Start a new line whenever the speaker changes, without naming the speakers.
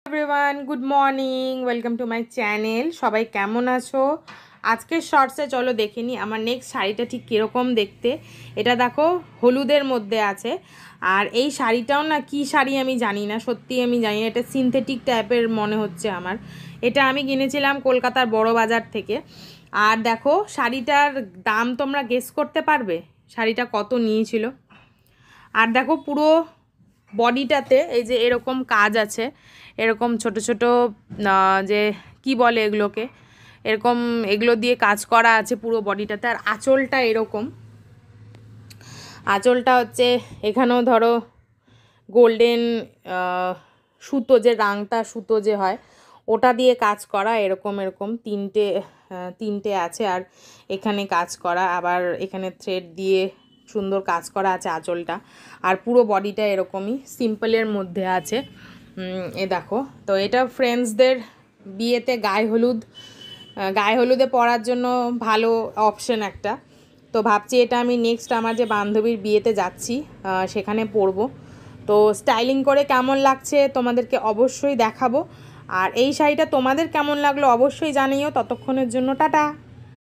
Everyone, good morning, welcome to my channel. সবাই কেমন আছো? আজকের শর্টসে চলো দেখে নিই আমার নেক্সট শাড়িটা ঠিক কীরকম দেখতে। এটা দেখো হলুদের মধ্যে আছে। আর এই শাড়িটাও না কি শাড়ি আমি জানি না, সত্যি আমি জানি না, এটা সিনথেটিক টাইপের মনে হচ্ছে আমার। এটা আমি কিনেছিলাম কলকাতার বড় বাজার থেকে। আর দেখো শাড়িটার দাম তোমরা গেস করতে পারবে শাড়িটা কত নিয়েছিল? আর দেখো পুরো বডিটাতে এই যে এরকম কাজ আছে, এরকম ছোট ছোট যে কি বলে এগুলোকে, এরকম এগুলো দিয়ে কাজ করা আছে পুরো বডিটাতে। আর আঁচলটা এরকম, আঁচলটা হচ্ছে এখানেও ধরো গোল্ডেন সুতো, যে রাংটা সুতো যে হয় ওটা দিয়ে কাজ করা, এরকম এরকম তিনটে আছে। আর এখানে কাজ করা, আবার এখানে থ্রেড দিয়ে সুন্দর কাজ করা আছে আঁচলটা। আর পুরো বডিটা এরকমই সিম্পলের মধ্যে আছে। এ দেখো, তো এটা ফ্রেন্ডসদের বিয়েতে গায়ে হলুদে পরার জন্য ভালো অপশন একটা। তো ভাবছি এটা আমি নেক্সট আমার যে বান্ধবীর বিয়েতে যাচ্ছি সেখানে পরবো। তো স্টাইলিং করে কেমন লাগছে তোমাদেরকে অবশ্যই দেখাবো। আর এই শাড়িটা তোমাদের কেমন লাগলো অবশ্যই জানিও। ততক্ষণের জন্য টাটা।